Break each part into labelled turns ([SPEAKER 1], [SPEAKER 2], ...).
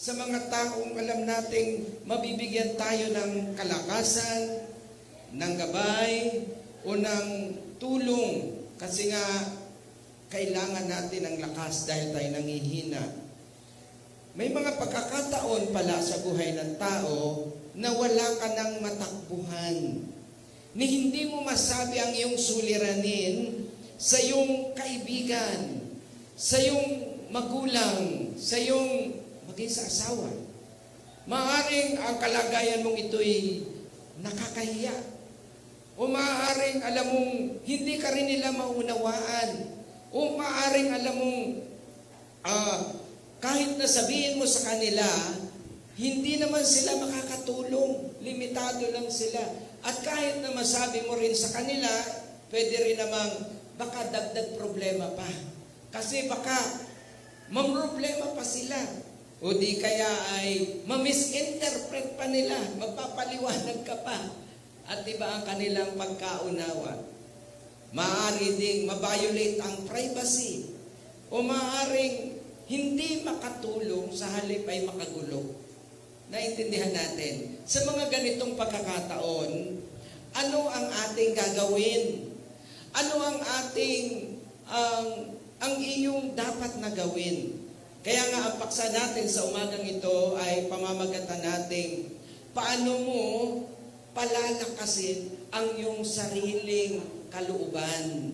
[SPEAKER 1] sa mga taong alam nating mabibigyan tayo ng kalakasan, ng gabay, o ng tulong. Kasi nga, kailangan natin ng lakas dahil tayo nangihina. May mga pagkakataon pala sa buhay ng tao na wala ka ng matakbuhan. Ni hindi mo masabi ang iyong suliranin sa iyong kaibigan, sa iyong magulang, sa iyong maging sa asawa. Maaaring ang kalagayan mong ito'y nakakahiya. O maaaring alam mong hindi ka rin nila maunawaan. O maaaring alam mong kahit na sabihin mo sa kanila, hindi naman sila makakatulong. Limitado lang sila. At kahit na masabi mo rin sa kanila, pwede rin namang baka dagdag problema pa. Kasi baka mamroblema pa sila. O di kaya ay ma-misinterpret pa nila, magpapaliwanag ka pa. At iba ang kanilang pagkaunawa. Maaari ding mabiolate ang privacy. O maaaring hindi makatulong sa halip ay makagulo. Naintindihan natin. Sa mga ganitong pagkakataon, ano ang ating gagawin? Ano ang ating, ang iyong dapat na gawin? Kaya nga ang paksa natin sa umagang ito ay pamamagatan natin, paano mo palalakasin ang iyong sariling kalooban?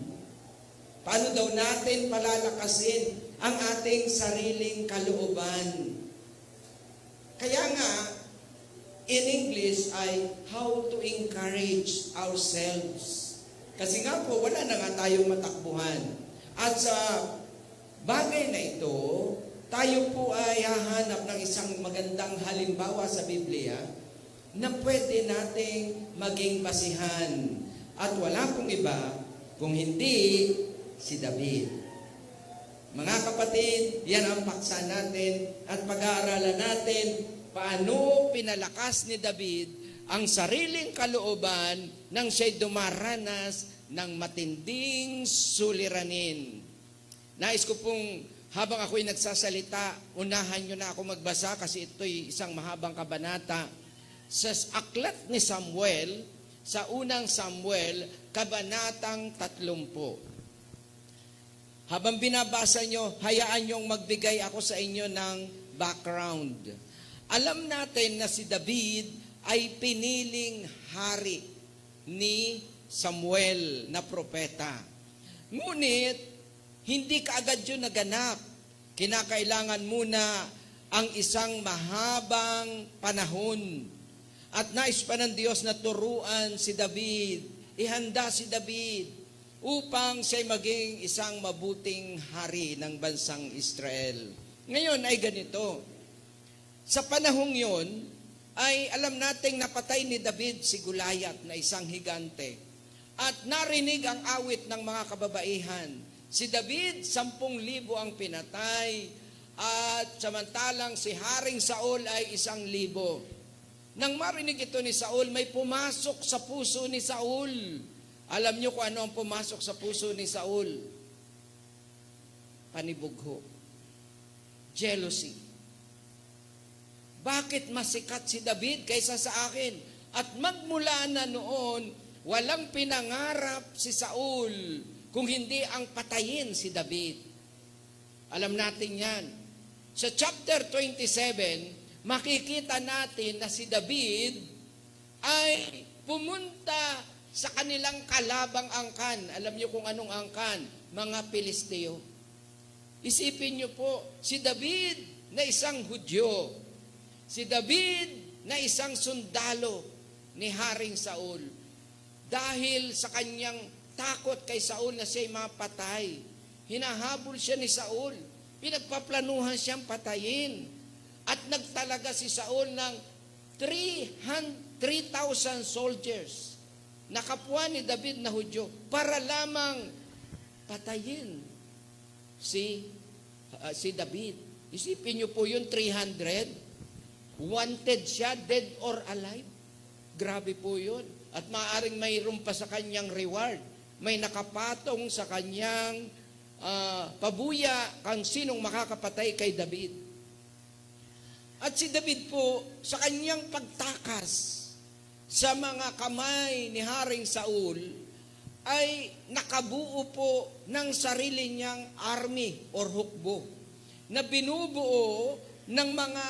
[SPEAKER 1] Paano daw natin palalakasin ang ating sariling kalooban? Kaya nga, in English ay how to encourage ourselves. Kasi nga po, wala na nga tayong matakbuhan. At sa bagay na ito, tayo po ay hahanap ng isang magandang halimbawa sa Biblia na pwede nating maging basihan. At wala pong iba kung hindi si David. Mga kapatid, yan ang paksa natin at pag-aaralan natin paano pinalakas ni David ang sariling kalooban nang siya'y dumaranas ng matinding suliranin. Nais ko pong habang ako'y nagsasalita, unahan nyo na ako magbasa kasi ito'y isang mahabang kabanata. Sa aklat ni Samuel, sa unang Samuel, kabanatang 30. Habang binabasa nyo, hayaan nyong magbigay ako sa inyo ng background. Alam natin na si David ay piniling hari ni Samuel na propeta. Ngunit, hindi kaagad yun naganap. Kinakailangan muna ang isang mahabang panahon. At nais pa ng Diyos na turuan si David, ihanda si David, upang siya'y maging isang mabuting hari ng bansang Israel. Ngayon ay ganito. Sa panahong yon, ay alam nating napatay ni David si Goliath na isang higante. At narinig ang awit ng mga kababaihan. Si David, 10,000 ang pinatay. At samantalang si Haring Saul ay 1,000. Nang marinig ito ni Saul, may pumasok sa puso ni Saul. Alam niyo kung ano ang pumasok sa puso ni Saul? Panibugho. Jealousy. Bakit masikat si David kaysa sa akin? At magmula na noon, walang pinangarap si Saul kung hindi ang patayin si David. Alam natin yan. Sa chapter 27, makikita natin na si David ay pumunta sa kanilang kalabang angkan. Alam niyo kung anong angkan? Mga Pilisteo. Isipin niyo po, si David na isang Hudyo, si David na isang sundalo ni Haring Saul, dahil sa kanyang takot kay Saul na siya'y mapatay, hinahabol siya ni Saul, pinagpaplanuhan siyang patayin, at nagtalaga si Saul ng 3,000 soldiers na kapwa ni David na Hudyo para lamang patayin si David. Isipin niyo po yun, 300. Wanted siya, dead or alive. Grabe po yun. At maaaring mayroon pa sa kanyang reward. May nakapatong sa kanyang pabuya kang sinong makakapatay kay David. At si David po, sa kanyang pagtakas sa mga kamay ni Haring Saul, ay nakabuo po ng sarili niyang army or hukbo na binubuo ng mga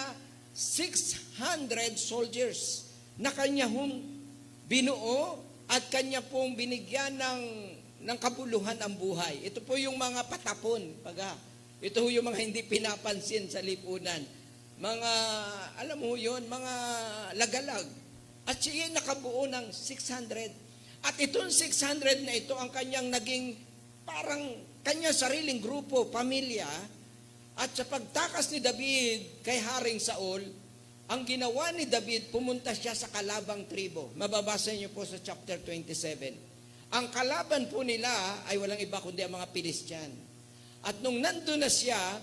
[SPEAKER 1] 600 soldiers na kanya hong binuo at kanya pong binigyan ng kabuluhan ang buhay. Ito po yung mga patapon. Ito po yung mga hindi pinapansin sa lipunan. Mga, alam mo yun, mga lagalag. At siya nakabuo ng 600. At itong 600 na ito ang kanyang naging parang kanyang sariling grupo, pamilya. At sa pagtakas ni David kay Haring Saul, ang ginawa ni David, pumunta siya sa kalabang tribo. Mababasa niyo po sa chapter 27. Ang kalaban po nila ay walang iba kundi ang mga Pilistyan. At nung nandun na siya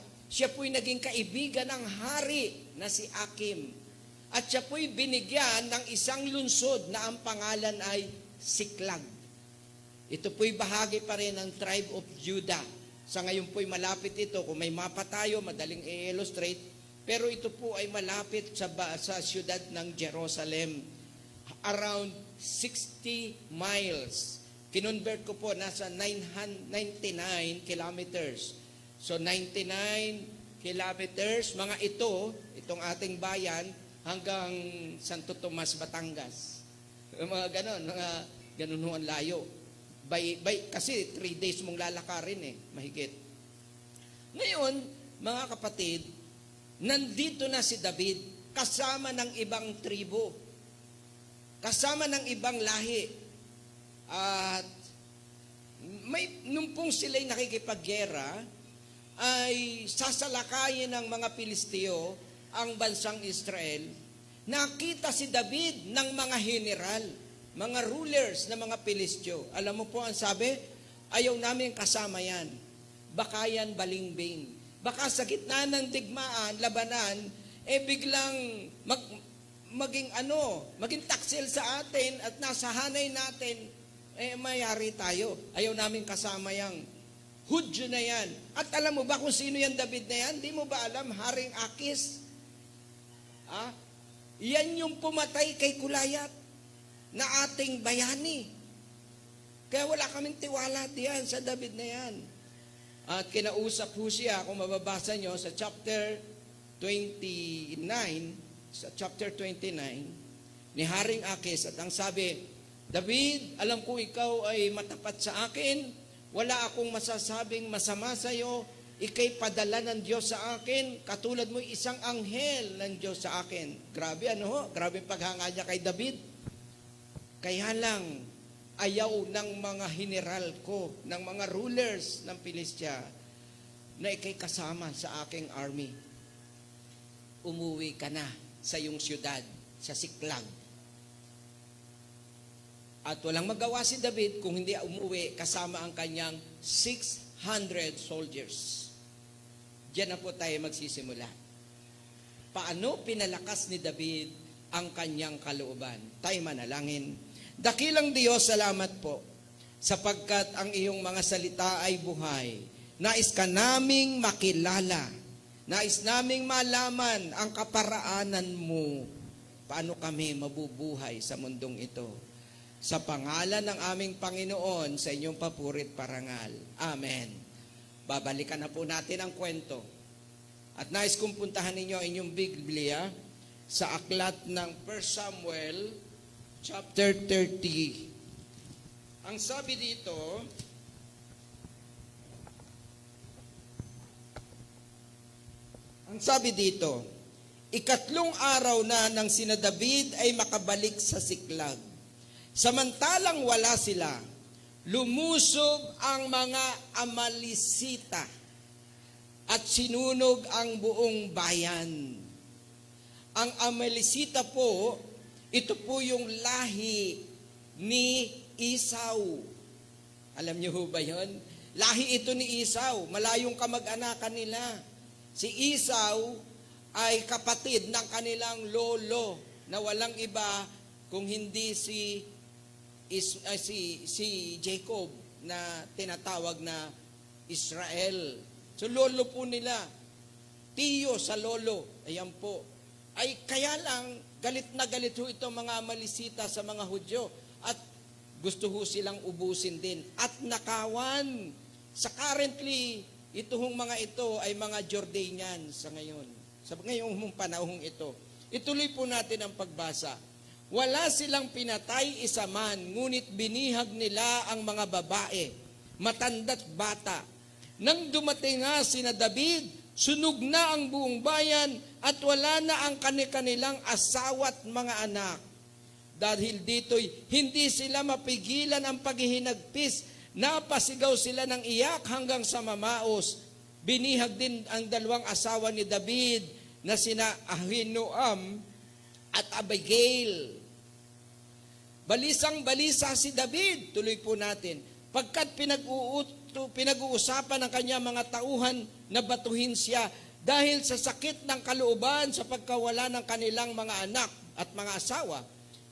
[SPEAKER 1] po'y naging kaibigan ng hari na si Akim. At siya po'y binigyan ng isang lungsod na ang pangalan ay Siklag. Ito po'y bahagi pa rin ng tribe of Judah. Sa ngayon po'y malapit ito. Kung may mapa tayo, madaling i-illustrate. Pero ito po ay malapit sa siyudad ng Jerusalem. Around 60 miles. Kinonvert ko po, nasa 99 kilometers. So 99 kilometers, mga itong ating bayan, hanggang Santo Tomas, Batangas. Mga ganon ang layo. Kasi 3 days mong lalakarin mahigit. Ngayon, mga kapatid, nandito na si David kasama ng ibang tribo, kasama ng ibang lahi. At nung pong sila'y nakikipaggera, ay sasalakayin ng mga Pilisteo ang bansang Israel. Nakita si David ng mga general, mga rulers ng mga Pilisteo. Alam mo po ang sabi, ayaw namin kasama yan. Baka yan balingbing. Baka sa gitna ng digmaan, labanan, biglang maging taksil sa atin at nasa hanay natin, mayari tayo. Ayaw namin kasama yang Hudyo na yan. At alam mo ba kung sino yan David na yan? Di mo ba alam? Haring Akis. Yan yung pumatay kay Kulayat na ating bayani. Kaya wala kaming tiwala diyan sa David na yan. At kinausap po siya, kung mababasa nyo sa chapter 29, ni Haring Akis, at ang sabi, David, alam ko ikaw ay matapat sa akin, wala akong masasabing masama sa iyo, ikay padala ng Diyos sa akin, katulad mo isang anghel ng Diyos sa akin. Grabe grabe paghanga niya kay David. Kaya lang, ayaw ng mga general ko, ng mga rulers ng Pilistia, na ikay kasama sa aking army. Umuwi ka na sa iyong siyudad, sa Siklag. At walang magawa si David kung hindi umuwi kasama ang kanyang 600 soldiers. Diyan na po tayo magsisimula. Paano pinalakas ni David ang kanyang kalooban? Tayo manalangin. Dakilang Diyos, salamat po sapagkat ang iyong mga salita ay buhay. Nais ka naming makilala. Nais naming malaman ang kaparaanan mo. Paano kami mabubuhay sa mundong ito? Sa pangalan ng aming Panginoon, sa inyong papurit parangal. Amen. Babalikan na po natin ang kwento. At nais kong puntahan ninyo ang inyong Biblia sa aklat ng 1 Samuel chapter 30. Ang sabi dito, ikatlong araw na nang sina David ay makabalik sa Siklag. Samantalang wala sila, lumusob ang mga Amalisita at sinunog ang buong bayan. Ang Amalisita po, ito po yung lahi ni Esau. Alam niyo ba yun? Lahi ito ni Esau, malayong kamag-anakan nila. Si Esau ay kapatid ng kanilang lolo na walang iba kung hindi si Jacob na tinatawag na Israel. So lolo po nila, tiyo sa lolo, ayan po. ay kaya lang galit na galit ho itong mga Amalisita sa mga Hudyo at gusto ho silang ubusin din at nakawan. Sa currently, itong mga ito ay mga Jordanian sa ngayon. Sa ngayong panahong ito. Ituloy po natin ang pagbasa. Wala silang pinatay isa man, ngunit binihag nila ang mga babae, matanda't bata. Nang dumating nga sina David, sunog na ang buong bayan at wala na ang kanilang asawa't mga anak. Dahil dito'y hindi sila mapigilan ang paghihinagpis, napasigaw sila ng iyak hanggang sa mamaos. Binihag din ang dalawang asawa ni David na sina Ahinoam at Abigail. Balisang-balisa si David, tuloy po natin, pagkat pinag-uusapan ng kanya mga tauhan na batuhin siya dahil sa sakit ng kalooban sa pagkawala ng kanilang mga anak at mga asawa.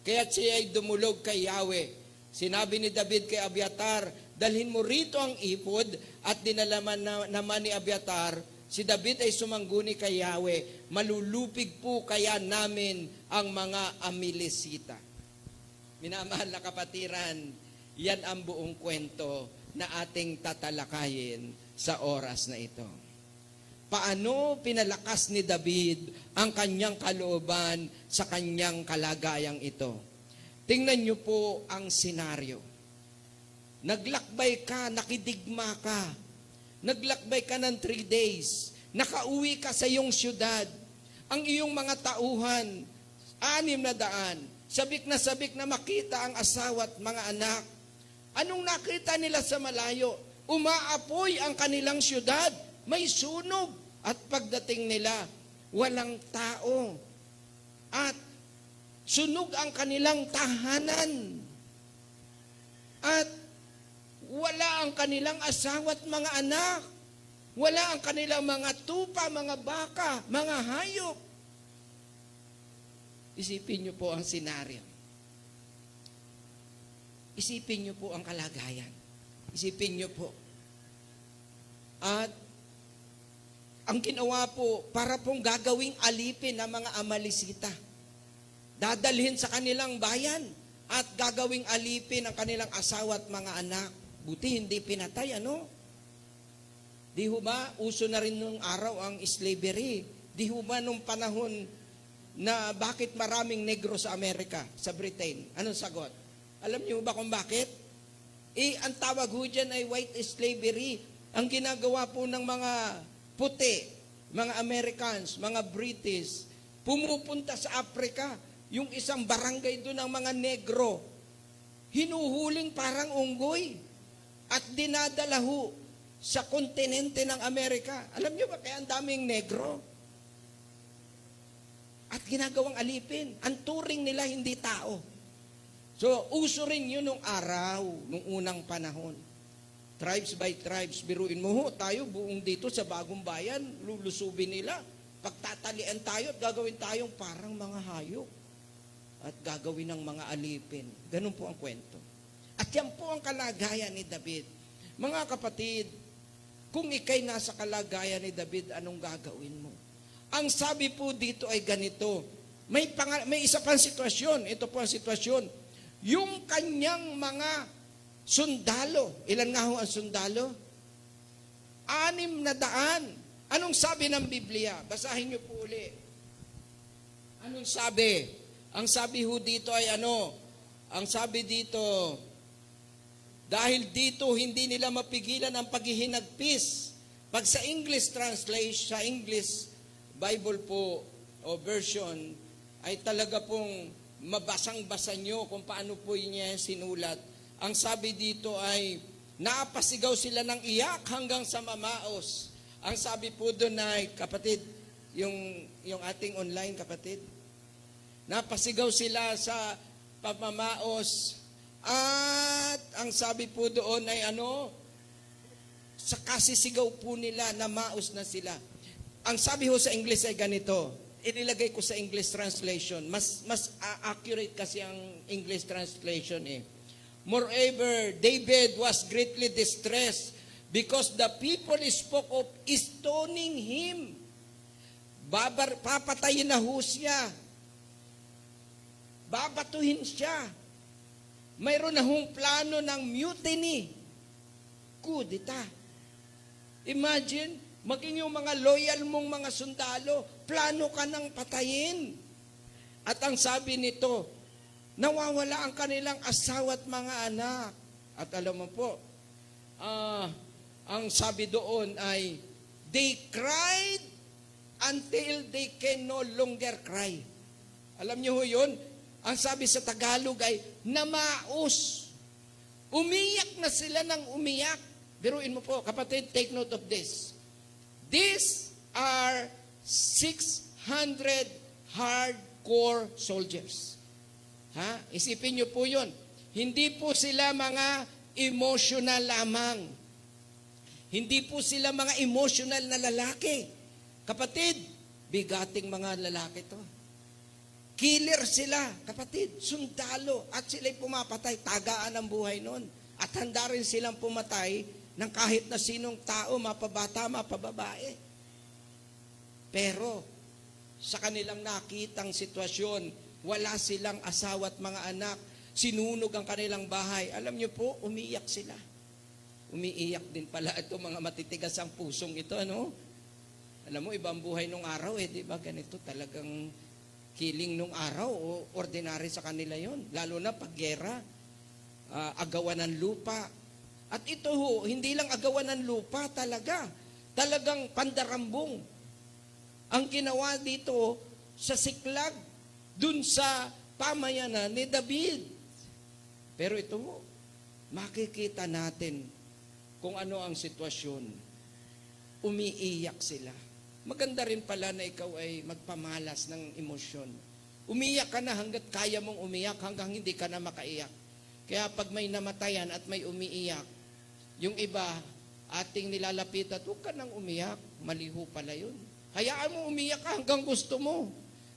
[SPEAKER 1] Kaya siya ay dumulog kay Yahweh. Sinabi ni David kay Abiatar, dalhin mo rito ang ipod at dinalaman naman ni Abiatar. Si David ay sumangguni kay Yahweh, malulupig po kaya namin ang mga Amalisita. Minamahal na kapatiran, yan ang buong kwento na ating tatalakayin sa oras na ito. Paano pinalakas ni David ang kanyang kalooban sa kanyang kalagayang ito? Tingnan niyo po ang senaryo. Naglakbay ka, nakidigma ka. Naglakbay ka ng 3 days. Nakauwi ka sa iyong syudad. Ang iyong mga tauhan, 600, sabik na makita ang asawa at mga anak. Anong nakita nila sa malayo? Umaapoy ang kanilang syudad. May sunog. At pagdating nila, walang tao. At sunog ang kanilang tahanan. At wala ang kanilang asawa at mga anak. Wala ang kanilang mga tupa, mga baka, mga hayop. Isipin niyo po ang senaryo. Isipin niyo po ang kalagayan. Isipin niyo po. At ang ginawa po, para pong gagawing alipin ng mga Amalisita. Dadalhin sa kanilang bayan at gagawing alipin ang kanilang asawa at mga anak. Buti hindi pinatay, ano? Di ho ba, uso na rin nung araw ang slavery. Di ho ba nung panahon na bakit maraming negro sa Amerika, sa Britain? Anong sagot? Alam niyo ba kung bakit? Ang tawag ho dyan ay white slavery. Ang ginagawa po ng mga puti, mga Americans, mga British, pumupunta sa Africa, yung isang barangay doon ng mga negro, hinuhuling parang unggoy at dinadala ho sa kontinente ng Amerika. Alam niyo ba kaya ang daming negro? At ginagawang alipin. Ang turing nila hindi tao. So, uso rin yun nung araw, nung unang panahon. Tribes by tribes, biruin mo ho, tayo buong dito sa bagong bayan, lulusubin nila. Pagtatalian tayo at gagawin tayong parang mga hayop. At gagawin ng mga alipin. Ganun po ang kwento. At yan po ang kalagayan ni David. Mga kapatid, kung ikay nasa kalagayan ni David, anong gagawin mo? Ang sabi po dito ay ganito. May isa pang sitwasyon. Ito po ang sitwasyon. Yung kanyang mga sundalo. Ilan nga ho ang sundalo? 600. Anong sabi ng Biblia? Basahin niyo po uli. Anong sabi? Ang sabi ho dito ay ano? Ang sabi dito, dahil dito hindi nila mapigilan ang paghihinagpis. Pag sa English translation, sa English Bible po o version, ay talaga pong mabasang-basa nyo kung paano po niya sinulat. Ang sabi dito ay, napasigaw sila ng iyak hanggang sa mamaos. Ang sabi po doon ay, kapatid, yung ating online kapatid, napasigaw sila sa pamamaos. At ang sabi po doon ay ano, sa kasisigaw po nila, namaos na sila. Ang sabi ho sa English ay ganito, inilagay ko sa English translation, mas accurate kasi ang English translation eh. Moreover, David was greatly distressed because the people spoke of stoning him. Papatayin na ho siya. Babatuhin siya. Mayroon na hong plano ng mutiny. Kudita. Imagine, maging yung mga loyal mong mga sundalo, plano ka ng patayin. At ang sabi nito, nawawala ang kanilang asawa at mga anak. At alam mo po, ang sabi doon ay, they cried until they can no longer cry. Alam niyo ho yun? Ang sabi sa Tagalog ay, namaos. Umiyak na sila ng umiyak. Biruin mo po, kapatid, take note of this. These are 600 hardcore soldiers. Isipin niyo po yun. Hindi po sila mga emotional lamang. Hindi po sila mga emotional na lalaki. Kapatid, bigating mga lalaki to. Killer sila, kapatid, sundalo, at sila'y pumapatay, tagaan ang buhay nun. At handa rin silang pumatay ng kahit na sinong tao, mapabata, mapababae. Pero, sa kanilang nakitang sitwasyon, wala silang asawa at mga anak, sinunog ang kanilang bahay. Alam niyo po, umiiyak sila. Umiiyak din pala ito, mga matitigas ang pusong ito, ano? Alam mo, ibang buhay nung araw, di ba? Ganito talagang killing nung araw, o ordinary sa kanila yon. Lalo na pag gera, agawan ng lupa. At ito ho, hindi lang agawan ng lupa talaga. Talagang pandarambong. Ang ginawa dito sa Siklag, dun sa pamayanan ni David. Pero ito ho, makikita natin kung ano ang sitwasyon. Umiiyak sila. Maganda rin pala na ikaw ay magpamalas ng emosyon. Umiyak ka na hanggat kaya mong umiyak, hanggang hindi ka na makaiyak. Kaya pag may namatayan at may umiiyak, yung iba, ating nilalapitan, huwag ka nang umiyak, maliho pala yun. Hayaan mo umiyak ka hanggang gusto mo,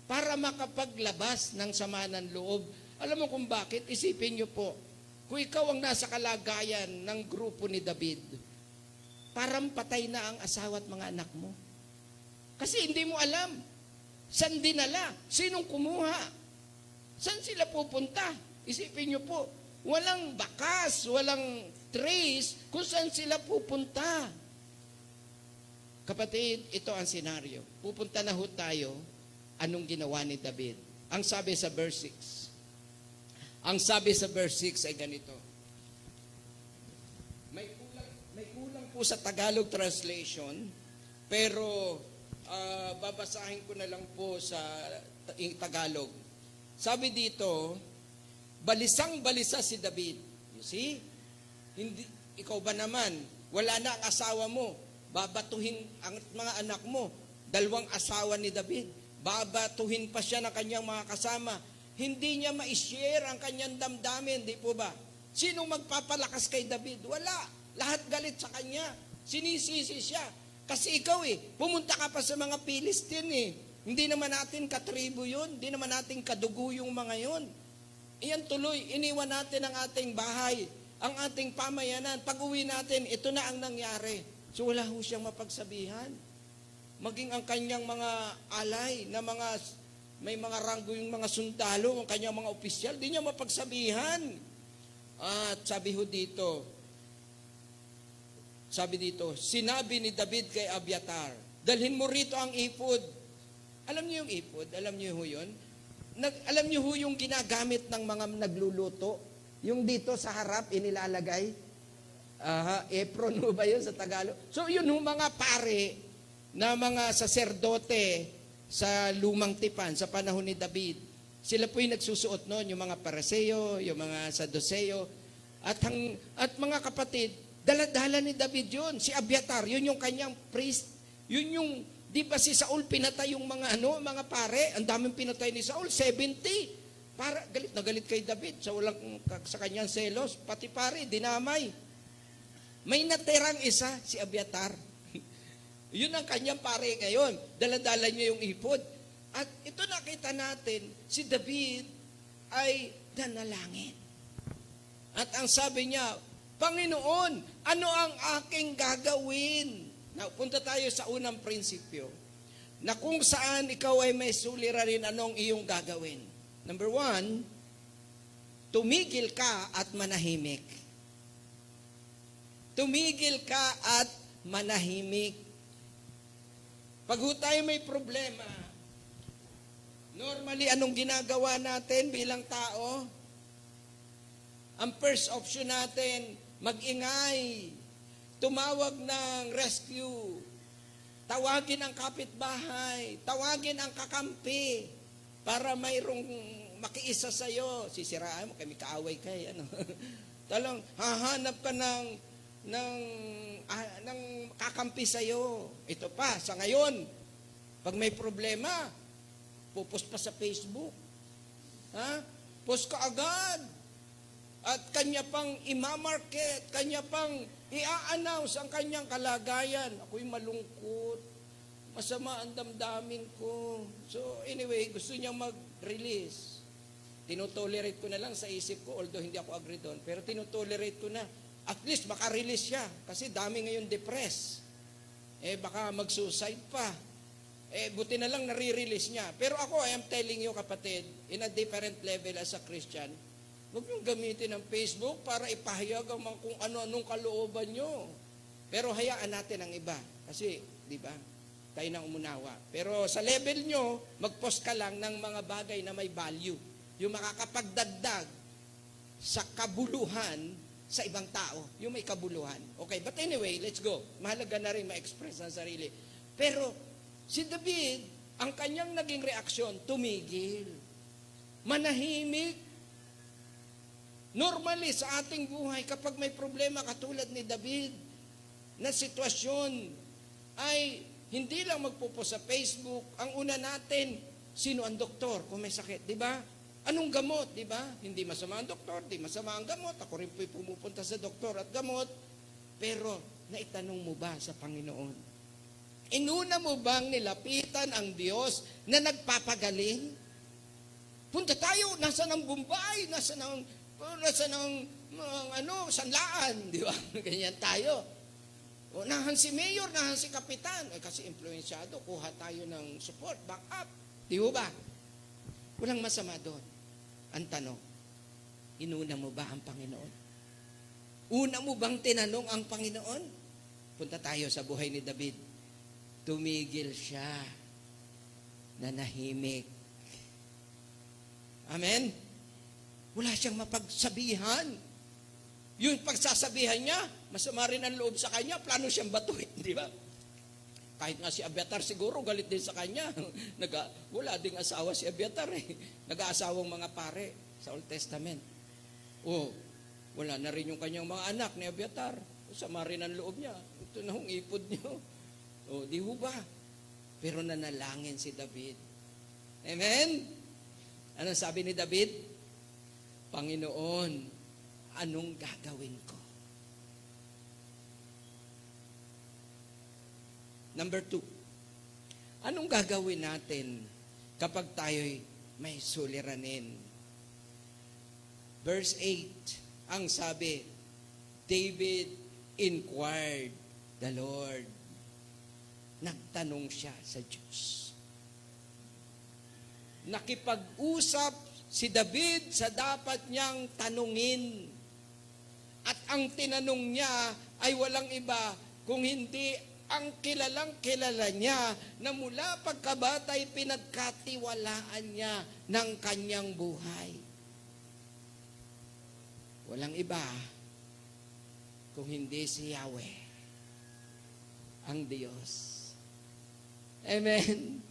[SPEAKER 1] para makapaglabas ng sama ng loob. Alam mo kung bakit? Isipin niyo po, kung ikaw ang nasa kalagayan ng grupo ni David, parang patay na ang asawa at mga anak mo. Kasi hindi mo alam, saan dinala, sinong kumuha, saan sila pupunta. Isipin niyo po, walang bakas, walang trace kung saan sila pupunta. Kapatid, ito ang senaryo. Pupunta na ho tayo, anong ginawa ni David? Ang sabi sa verse 6. Ang sabi sa verse 6 ay ganito. May kulang po sa Tagalog translation, pero babasahin ko na lang po sa Tagalog. Sabi dito, balisang-balisa si David. You see? Hindi, ikaw ba naman, wala na ang asawa mo, babatuhin ang mga anak mo, 2 asawa ni David, babatuhin pa siya ng kanyang mga kasama, hindi niya ma-share ang kanyang damdamin, di po ba? Sinong magpapalakas kay David? Wala. Lahat galit sa kanya. Sinisisi siya. Kasi ikaw pumunta ka pa sa mga Filistin Hindi naman natin katribo yun. Hindi naman natin kadugo yung mga yun. Iyan tuloy, iniwan natin ang ating bahay, ang ating pamayanan. Pag uwi natin, ito na ang nangyari. So wala ho siyang mapagsabihan. Maging ang kanyang mga alay na may mga ranggo yung mga sundalo, ang kanyang mga opisyal, di niya mapagsabihan. At sabi dito, sinabi ni David kay Abiatar, dalhin mo rito ang ipod. Alam niyo yung ipod? Alam niyo ho yun? Alam niyo ho yung ginagamit ng mga nagluluto? Yung dito sa harap, inilalagay? Apron ho ba yun sa Tagalog? So yun ho mga pare na mga saserdote sa lumang tipan, sa panahon ni David. Sila po yung nagsusuot noon, yung mga pariseo, yung mga saduceo. At mga kapatid, dala-dala ni David yun. Si Abiatar, yun yung kanyang priest. Yun yung, di ba si Saul pinatay yung mga pare? Ang daming pinatay ni Saul, 70. Galit na galit kay David sa kanyang selos. Pati pare, dinamay. May natirang isa, si Abiatar. Yun ang kanyang pare ngayon. Dala-dala niya yung ipod. At ito nakita natin, si David ay nanalangin. At ang sabi niya, Panginoon, ano ang aking gagawin? Now, punta tayo sa unang prinsipyo. na kung saan ikaw ay may suliranin anong iyong gagawin. Number 1, tumigil ka at manahimik. Tumigil ka at manahimik. Pag tayo may problema, normally anong ginagawa natin bilang tao? Ang first option natin, mag-ingay, tumawag ng rescue, tawagin ang kapitbahay, tawagin ang kakampi, para mayroong makiisa sa'yo. Sisiraan mo, kami kaaway kayo. Talang, hahanap ka ng kakampi sa'yo. Ito pa, sa ngayon, pag may problema, pupost pa sa Facebook. Post ka agad. At kanya pang imamarket, kanya pang i-announce ang kanyang kalagayan. Ako'y malungkot, masama ang damdamin ko. So anyway, gusto niya mag-release. Tinotolerate ko na lang sa isip ko, although hindi ako agree doon. Pero tinotolerate ko na. At least maka-release siya. Kasi dami ngayon depressed. Baka mag-suicide pa. Buti na lang nare-release niya. Pero ako, I am telling you kapatid, in a different level as a Christian, huwag niyong gamitin ang Facebook para ipahayag ang mga kung ano-anong kalooban niyo. Pero hayaan natin ang iba. Kasi, di ba, tayo nang umunawa. Pero sa level niyo, mag-post ka lang ng mga bagay na may value. Yung makakapagdagdag sa kabuluhan sa ibang tao. Yung may kabuluhan. Okay, but anyway, let's go. Mahalaga na rin ma-express ang sarili. Pero, si David, ang kanyang naging reaksyon, tumigil. Manahimik. Normally, sa ating buhay, kapag may problema katulad ni David, na sitwasyon, ay hindi lang magpupost sa Facebook. Ang una natin, sino ang doktor kung may sakit, di ba? Anong gamot, di ba? Hindi masama ang doktor, di masama ang gamot. Ako rin po'y pumupunta sa doktor at gamot. Pero, naitanong mo ba sa Panginoon? Inuna mo bang nilapitan ang Diyos na nagpapagaling? Punta tayo, nasa ng Bombay, nasa ng sanlaan, di ba? Ganyan tayo. O, nahan si mayor, nahan si kapitan. Kasi influensyado, kuha tayo ng support, back up. Di ba? Walang masama doon. Ang tanong, inuna mo ba ang Panginoon? Una mo bang tinanong ang Panginoon? Punta tayo sa buhay ni David. Tumigil siya, nanahimik. Amen? Wala siyang mapagsabihan. Yung pagsasabihan niya, masama rin ang loob sa kanya, plano siyang batuhin, di ba? Kahit nga si Abiatar siguro, galit din sa kanya. Wala ding asawa si Abiatar Nag-aasawang mga pare sa Old Testament. Wala na rin yung kanyang mga anak ni Abiatar. Sama rin ang loob niya. Ito na hong ipod niyo. Di ba? Pero nanalangin si David. Amen? Ano sabi ni David? Panginoon, anong gagawin ko? Number 2, anong gagawin natin kapag tayo'y may suliranin? Verse 8, ang sabi, David inquired the Lord. Nagtanong siya sa Diyos. Nakipag-usap si David sa dapat niyang tanungin. At ang tinanong niya ay walang iba kung hindi ang kilalang-kilala niya na mula pagkabatay pinagkatiwalaan niya ng kanyang buhay. Walang iba kung hindi si Yahweh, ang Diyos. Amen.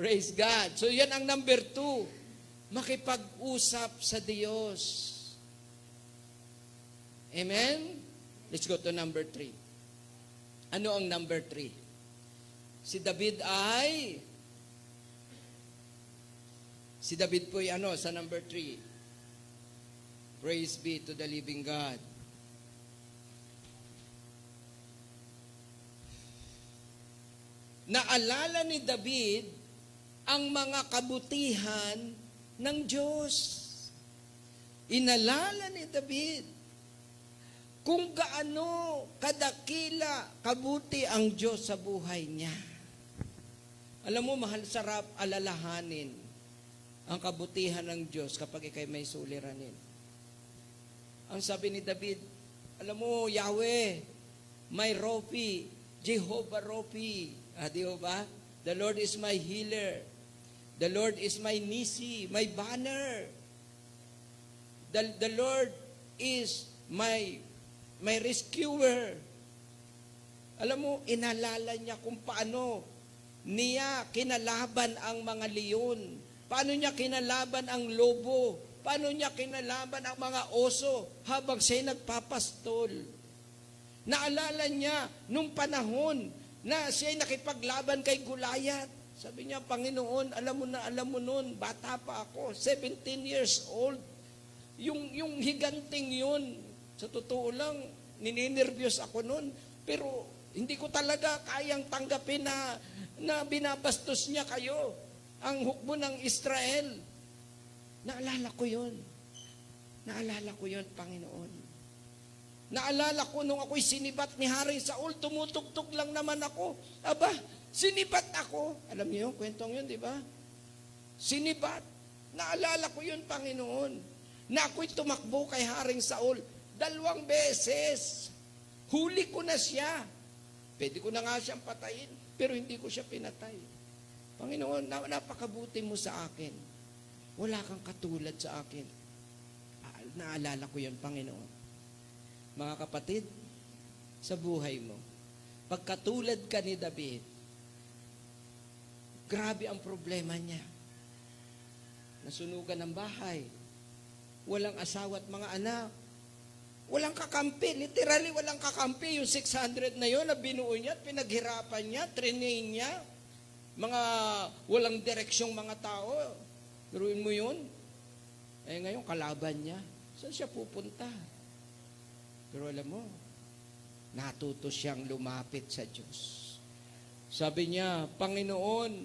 [SPEAKER 1] Praise God. So yan ang number 2. Makipag-usap sa Diyos. Amen? Let's go to number 3. Ano ang number 3? Si David po ay sa number 3. Praise be to the living God. Naalala ni David ang mga kabutihan ng Diyos. Inalala ni David kung gaano kadakila, kabuti ang Diyos sa buhay niya. Alam mo, mahal, sarap alalahanin ang kabutihan ng Diyos kapag ikay may suliranin. Ang sabi ni David, alam mo, Yahweh, my Rofi, Jehovah Rofi. Di ba? The Lord is my healer. The Lord is my Nisi, my banner. The Lord is my rescuer. Alam mo, inalala niya kung paano niya kinalaban ang mga leon. Paano niya kinalaban ang lobo. Paano niya kinalaban ang mga oso habang siya'y nagpapastol. Naalala niya nung panahon na siya'y nakipaglaban kay Goliath. Sabi niya, Panginoon, alam mo noon, bata pa ako, 17 years old. Yung higanting yun, sa totoo lang, nininervyos ako noon. Pero hindi ko talaga kayang tanggapin na binabastos niya kayo. Ang hukbo ng Israel. Naalala ko yun. Naalala ko yun, Panginoon. Naalala ko nung ako'y sinibat ni Haring Saul, tumutugtog lang naman ako. Aba, sinibat ako. Alam niyo yung kwentong yun, di ba? Sinibat. Naalala ko yun, Panginoon. Na ako'y tumakbo kay Haring Saul 2 beses. Huli ko na siya. Pwede ko na nga siyang patayin, pero hindi ko siya pinatay. Panginoon, napakabuti mo sa akin. Wala kang katulad sa akin. Naalala ko yun, Panginoon. Mga kapatid, sa buhay mo, pagkatulad ka ni David, grabe ang problema niya. Nasunugan ng bahay, walang asawa at mga anak, walang kakampi, literally walang kakampi. Yung 600 na yun, na binuo niya, pinaghirapan niya, trinain niya, mga walang direksyong mga tao. Turuin mo yun. Eh ngayon, kalaban niya. Saan siya pupunta? Pero alam mo, natuto siyang lumapit sa Diyos. Sabi niya, Panginoon,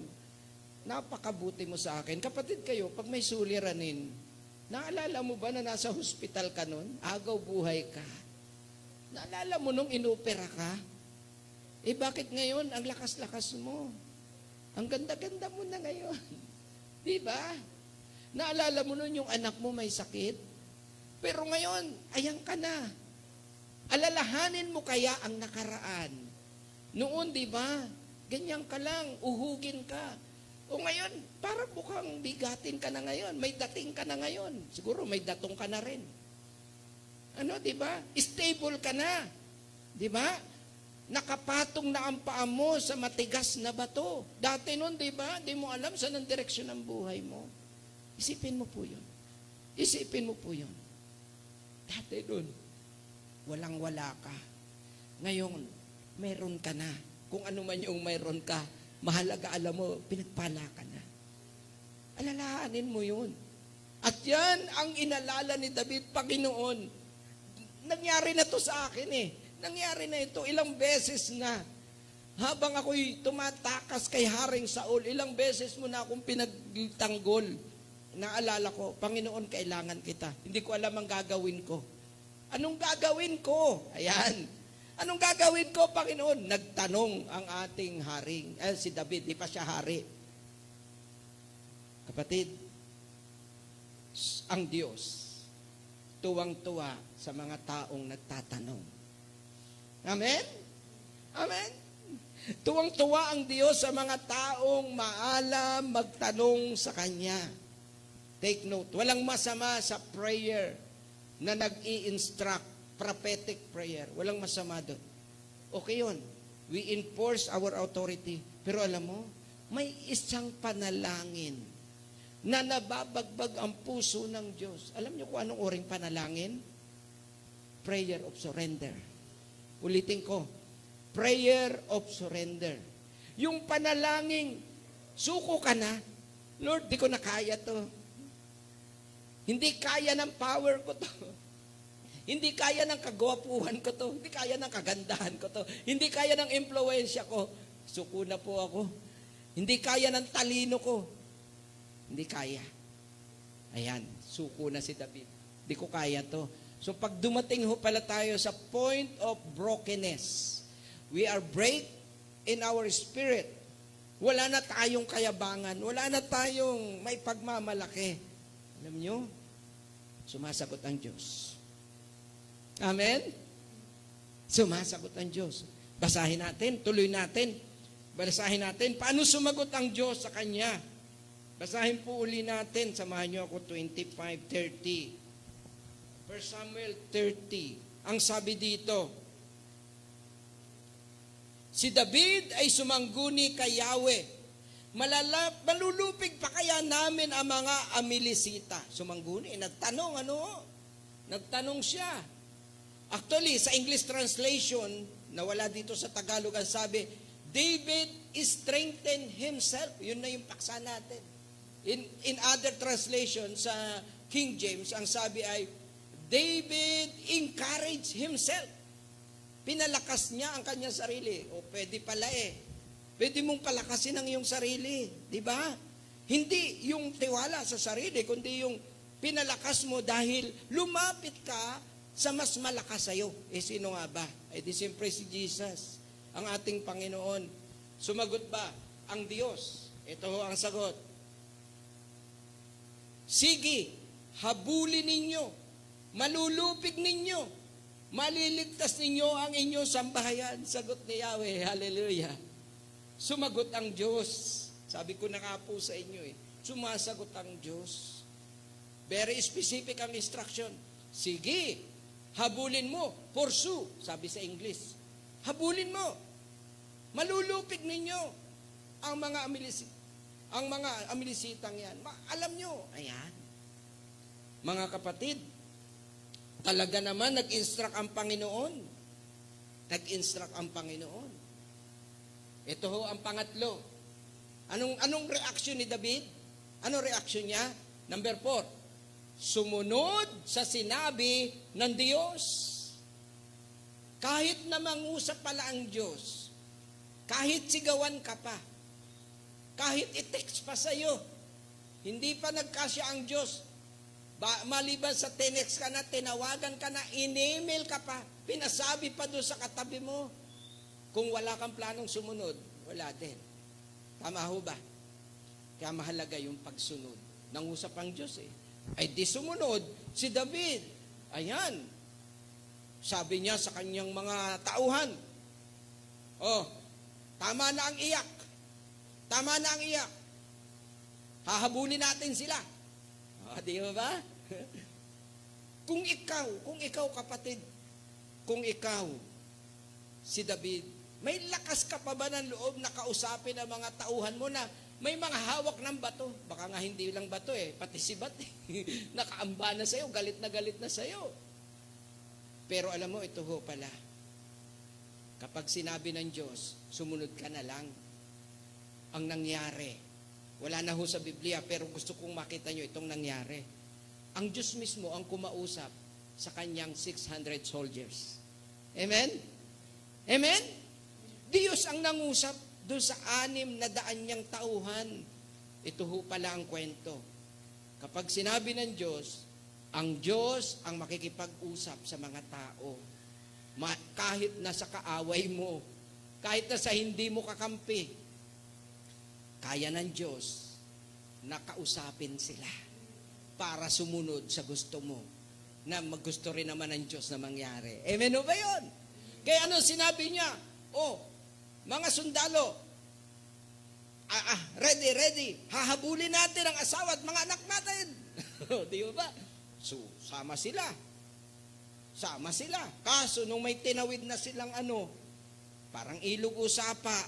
[SPEAKER 1] napakabuti mo sa akin. Kapatid kayo, pag may suliranin, naalala mo ba na nasa hospital ka nun? Agaw buhay ka. Naalala mo nung inopera ka? Eh bakit ngayon ang lakas-lakas mo? Ang ganda-ganda mo na ngayon. Di ba? Naalala mo nun yung anak mo may sakit? Pero ngayon, ayan ka na. Alalahanin mo kaya ang nakaraan. Noon, di ba? Ganyan ka lang, uhugin ka. O ngayon, parang mukhang bigatin ka na ngayon. May dating ka na ngayon. Siguro may datong ka na rin. Ano, di ba? Stable ka na. Di ba? Nakapatong na ang paa mo sa matigas na bato. Dati nun, di ba? Di mo alam saan ang direksyon ng buhay mo. Isipin mo po yun. Isipin mo po yun. Dati nun, walang-wala ka. Ngayon, meron ka na. Kung ano man yung meron ka, mahalaga, alam mo, pinagpala ka na. Alalahanin mo yun. At yan ang inalala ni David, Panginoon. Nangyari na to sa akin eh. Nangyari na ito ilang beses na. Habang ako'y tumatakas kay Haring Saul, ilang beses mo na akong pinagtanggol. Naalala ko, Panginoon, kailangan kita. Hindi ko alam ang gagawin ko. Anong gagawin ko? Ayan. Anong gagawin ko, Panginoon? Nagtanong ang ating haring. Si David, di pa siya hari. Kapatid, ang Diyos, tuwang-tuwa sa mga taong nagtatanong. Amen? Amen? Tuwang-tuwa ang Diyos sa mga taong maalam magtanong sa Kanya. Take note, walang masama sa prayer na nag-i-instruct, prophetic prayer. Walang masama doon. Okay yun. We enforce our authority. Pero alam mo, may isang panalangin na nababagbag ang puso ng Diyos. Alam niyo kung anong oring panalangin? Prayer of surrender. Ulitin ko. Prayer of surrender. Yung panalangin, suko ka na. Lord, di ko na kaya to. Hindi kaya ng power ko to. Hindi kaya ng kagwapuhan ko to. Hindi kaya ng kagandahan ko to. Hindi kaya ng impluwensya ko. Suko na po ako. Hindi kaya ng talino ko. Hindi kaya. Ayan, suko na si David. Hindi ko kaya to. So pag dumating ho pala tayo sa point of brokenness, we are break in our spirit. Wala na tayong kayabangan. Wala na tayong may pagmamalaki. Alam nyo, sumasagot ang Diyos. Amen? Sumasagot ang Diyos. Basahin natin, tuloy natin. Basahin natin, paano sumagot ang Diyos sa Kanya? Basahin po uli natin, samahan nyo ako, 25:30. 1 Samuel 30. Ang sabi dito, si David ay sumangguni kay Yahweh. Malulupig pa kaya namin ang mga Amilisita? Sumangguni, nagtanong, Nagtanong siya. Actually, sa English translation, nawala dito sa Tagalog, ang sabi, David strengthened himself. Yun na yung paksa natin. In other translation, sa King James, ang sabi ay, David encouraged himself. Pinalakas niya ang kanyang sarili. O pwede pala Pwede mong palakasin ang iyong sarili. Di ba? Hindi yung tiwala sa sarili, kundi yung pinalakas mo dahil lumapit ka sa mas malakas sa'yo. Sino nga ba? Di siyempre si Jesus, ang ating Panginoon. Sumagot ba ang Diyos? Ito ho ang sagot. Sige, habulin ninyo, malulupig ninyo, maliligtas ninyo ang inyong sambahayan. Sagot ni Yahweh, hallelujah. Sumagot ang Diyos. Sabi ko na nga po sa inyo sumasagot ang Diyos. Very specific ang instruction. Sige, habulin mo, pursue, sabi sa English. Habulin mo, malulupig ninyo ang mga amilisitang yan. Alam nyo, ayan. Mga kapatid, talaga naman nag-instruct ang Panginoon. Nag-instruct ang Panginoon. Ito ho ang pangatlo. Anong reaction ni David? Anong reaction niya? Number 4, sumunod sa sinabi ng Diyos. Kahit na mangusap pala ang Diyos, kahit sigawan ka pa, kahit i-text pa sa'yo, hindi pa nagkasya ang Diyos, maliban sa tinext ka na, tinawagan ka na, in-email ka pa, pinasabi pa doon sa katabi mo, kung wala kang planong sumunod, wala din. Tama ho ba? Kaya mahalaga yung pagsunod. Nangusap ang Diyos Ay di sumunod si David. Ayan. Sabi niya sa kanyang mga tauhan, tama na ang iyak. Tama na ang iyak. Hahabulin natin sila. Di ba? Kung ikaw kapatid, kung ikaw, si David, may lakas ka pa ba ng loob na kausapin ang mga tauhan mo na may mga hawak ng bato? Baka nga hindi lang bato pati sibat nakaamba na sa'yo, galit na sa'yo. Pero alam mo, ito ho pala. Kapag sinabi ng Diyos, sumunod ka na lang. Ang nangyari, wala na ho sa Biblia, pero gusto kong makita nyo itong nangyari. Ang Diyos mismo ang kumausap sa kanyang 600 soldiers. Amen? Amen? Diyos ang nangusap doon sa 600 niyang tauhan. Ito ho pala ang kwento. Kapag sinabi ng Diyos, ang Diyos ang makikipag-usap sa mga tao. Kahit na sa kaaway mo, kahit na sa hindi mo kakampi, kaya ng Diyos na kausapin sila para sumunod sa gusto mo na maggusto rin naman ng Diyos na mangyari. Amen o ba yun? Kaya ano sinabi niya? Mga sundalo, ready, hahabulin natin ang asawa at mga anak natin. Di ba? So, sama sila. Kaso, nung may tinawid na silang parang ilog o sapa,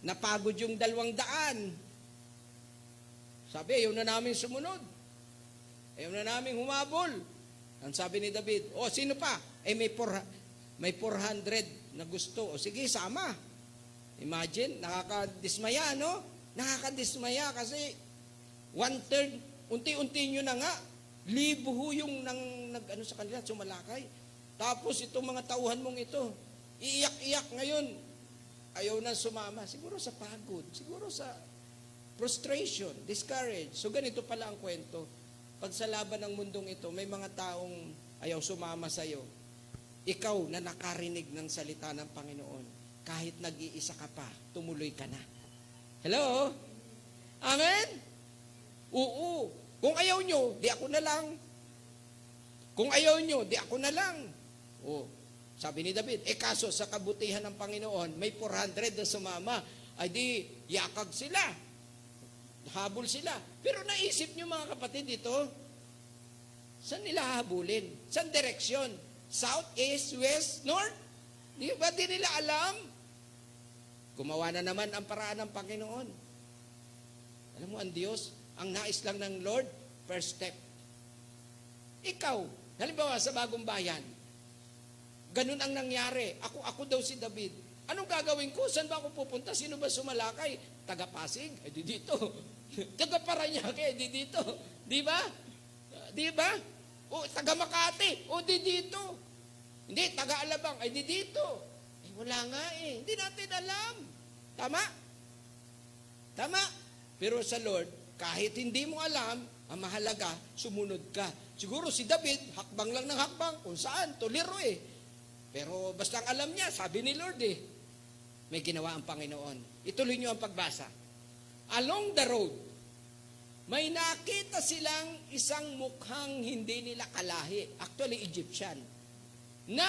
[SPEAKER 1] napagod yung 200. Sabi, ayaw na namin sumunod. Ayaw na namin humabol. Ang sabi ni David, sino pa? May 400 na gusto. Sige, sama. Imagine, nakakadismaya, no? Nakakadismaya kasi 1/3, unti-unti nyo na nga, libo yung sa kanila, sumalakay. Tapos itong mga tauhan mong ito, iiyak-iyak ngayon, ayaw na sumama. Siguro sa pagod, siguro sa frustration, discouraged. So ganito pala ang kwento. Pag sa laban ng mundong ito, may mga taong ayaw sumama sa'yo. Ikaw na nakarinig ng salita ng Panginoon, kahit nag-iisa ka pa, tumuloy ka na. Hello? Amen? Oo. Kung ayaw nyo, di ako na lang. Kung ayaw nyo, di ako na lang. Oh, sabi ni David, kaso sa kabutihan ng Panginoon, may 400 na sumama, ay di, yakag sila. Habol sila. Pero naisip nyo mga kapatid dito, saan nila habulin? Saan direksyon? South, east, west, north? Di ba di nila alam? Gumawa na naman ang paraan ng Panginoon. Alam mo, ang Diyos, ang nais lang ng Lord, first step. Ikaw, halimbawa sa Bagong Bayan, ganun ang nangyari. Ako daw si David. Anong gagawin ko? Saan ba ako pupunta? Sino ba sumalakay? Taga-Pasig? Di dito. Taga-Paranaque? Di dito. Di ba? Di ba? O taga-Makati? O di dito. Hindi, taga-Alabang? Ay di dito. Wala nga Hindi natin alam. Tama? Tama? Pero sa Lord, kahit hindi mo alam, ang mahalaga, sumunod ka. Siguro si David, hakbang lang ng hakbang, kung saan, tuliro Pero basta ang alam niya, sabi ni Lord may ginawa ang Panginoon. Ituloy niyo ang pagbasa. Along the road, may nakita silang isang mukhang hindi nila kalahi, actually Egyptian, na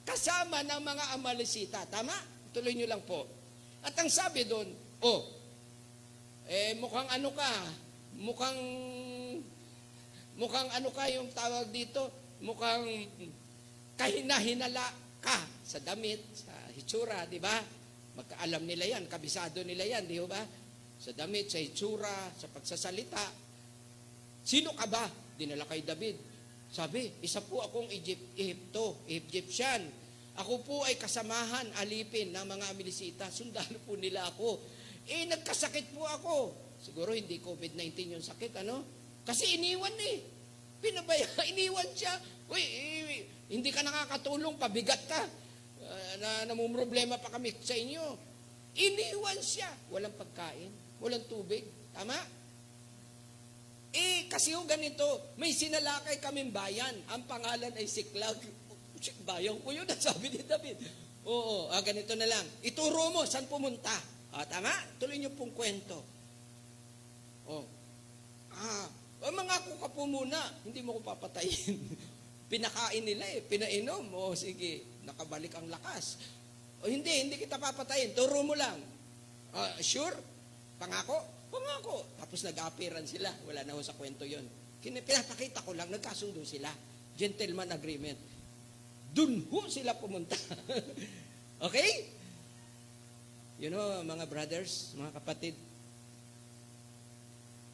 [SPEAKER 1] kasama ng mga Amalesita. Tama? Tuloy nyo lang po. At ang sabi doon, mukhang ano ka, mukhang ano ka yung tawag dito, mukhang kahina-hinala ka sa damit, sa hitsura, di ba? Magkaalam nila yan, kabisado nila yan, di ba? Sa damit, sa hitsura, sa pagsasalita. Sino ka ba? Dinala kay David. Sabi, isa po akong Egyptian. Ako po ay kasamahan, alipin ng mga Amalesita. Sundalo po nila ako. Nagkasakit po ako. Siguro hindi COVID-19 yung sakit, ano? Kasi iniwan Pinabaya, iniwan siya. Uy, hindi ka nakakatulong, pabigat ka. Namumroblema pa kami sa inyo. Iniwan siya. Walang pagkain, walang tubig. Tama? Kasi ganito, may sinalakay kaming bayan. Ang pangalan ay Siklag. Bayan ko yun, sabi ni David. Oo, ganito na lang. Ituro mo, saan pumunta? Tama? Tuloy niyo pong kwento. Mangako ka po muna, hindi mo ko papatayin. Pinakain nila pinainom. Sige, nakabalik ang lakas. Hindi kita papatayin, turo mo lang. Sure? Pangako? Pangako. Tapos nag-appearan sila. Wala na ho sa kwento yon. Pinapakita ko lang, nagkasundo sila. Gentleman agreement. Dun ho sila pumunta. Okay? You know, mga brothers, mga kapatid,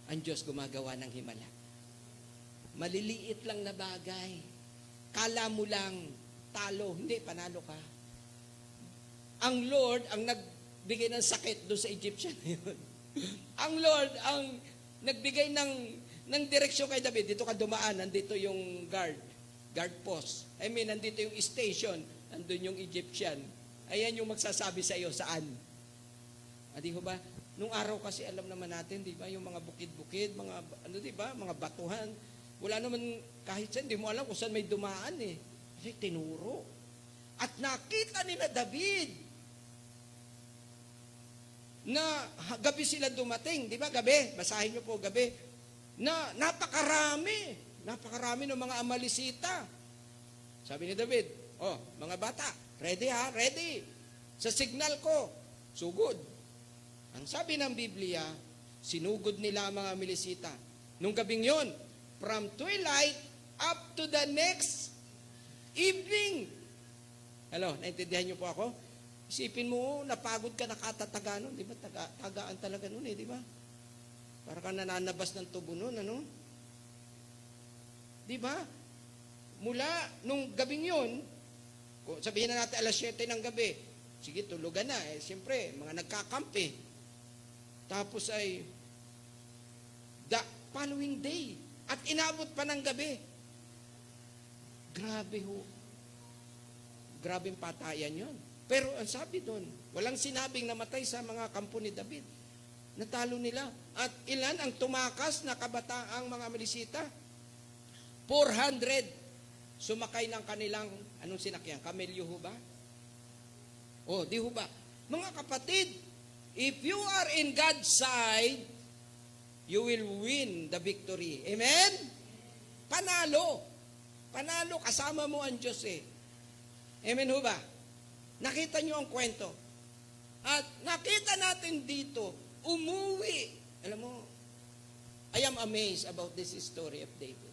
[SPEAKER 1] ang Diyos gumagawa ng himala. Maliliit lang na bagay. Kala mo lang, talo. Hindi, panalo ka. Ang Lord, ang nagbigay ng sakit doon sa Egyptian na yun. Ang Lord ang nagbigay ng direksyon kay David. Dito ka dumaan, nandito yung guard post. Nandito yung station, nandun yung Egyptian. Ayan yung magsasabi sa iyo saan. Di ba? Nung araw kasi alam naman natin, di ba, yung mga bukid-bukid, mga di ba, mga batuhan. Wala naman kahit saan, di mo alam kung saan may dumaan Kasi tinuro. At nakita ni na David na gabi sila dumating, di ba gabi? Basahin niyo po gabi. Na napakarami ng mga Amalesita. Sabi ni David, mga bata, ready ready. Sa signal ko, sugod. Ang sabi ng Biblia, sinugod nila ang mga Amalesita. Nung gabing yon, from twilight up to the next evening. Hello, naintindihan niyo po ako? Isipin mo, napagod ka, nakatataga nun. Di ba? Tagaan talaga nun di ba? Para ka nananabas ng tubo nun, ano? Di ba? Mula nung gabing yun, sabihin na natin alas 7 ng gabi, sige, tulugan na. Siyempre, mga nagkakampi. Tapos ay, the following day, at inabot pa ng gabi. Grabe ho. Grabing patayan yun. Pero ang sabi doon, walang sinabing namatay sa mga kampo ni David. Natalo nila. At ilan ang tumakas na kabataang mga Amalesita? 400 sumakay ng kanilang, anong sinakyan? Kamelyo ho ba? Di ho ba? Mga kapatid, if you are in God's side, you will win the victory. Amen? Panalo. Panalo, kasama mo ang Diyos eh. Amen ho ba? Nakita nyo ang kwento. At nakita natin dito, umuwi. Alam mo, I am amazed about this story of David.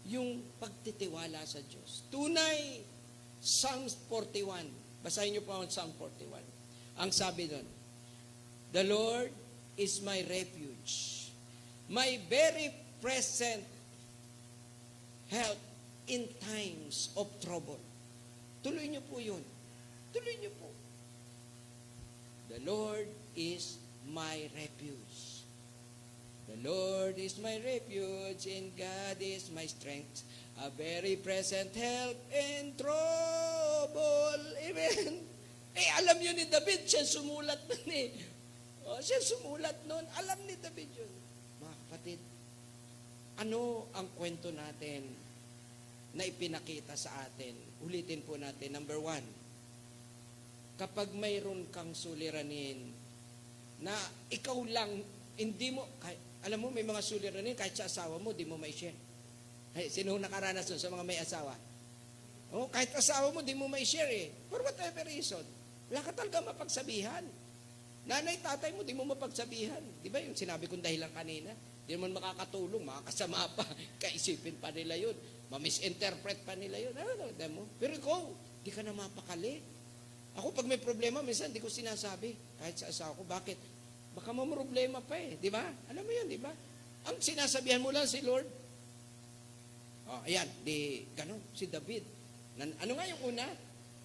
[SPEAKER 1] Yung pagtitiwala sa Diyos. Tunay, Psalms 41. Basahin niyo po ang Psalm 41. Ang sabi doon, the Lord is my refuge, my very present help in times of trouble. Tuloy niyo po yun. Tuloy niyo po. The Lord is my refuge. The Lord is my refuge, and God is my strength, a very present help in trouble. Amen. Alam yun ni David, siya sumulat nun eh. Siya sumulat nun. Alam ni David yun. Mga kapatid, ano ang kwento natin na ipinakita sa atin? Ulitin po natin. Number 1, kapag mayroon kang suliranin na ikaw lang, hindi mo, alam mo, may mga suliranin, kahit sa asawa mo, di mo mai-share. Sino nakaranas doon sa mga may asawa? Kahit asawa mo, di mo mai-share eh. For whatever reason. Wala ka talaga mapagsabihan. Nanay, tatay mo, di mo mapagsabihan. Di ba yung sinabi kong dahilan kanina? Di naman makakatulong, makakasama pa. Kaisipin pa nila yun. Ma-misinterpret pa nila yun. Mo? Pero ikaw, di ka na mapakali. Ako, pag may problema, minsan di ko sinasabi. Kahit sa asawa ko, bakit? Baka mo problema pa eh. Di ba? Alam mo yun, di ba? Ang sinasabihan mo lang si Lord. Ayan, di, gano'n, si David. Ano nga yung una?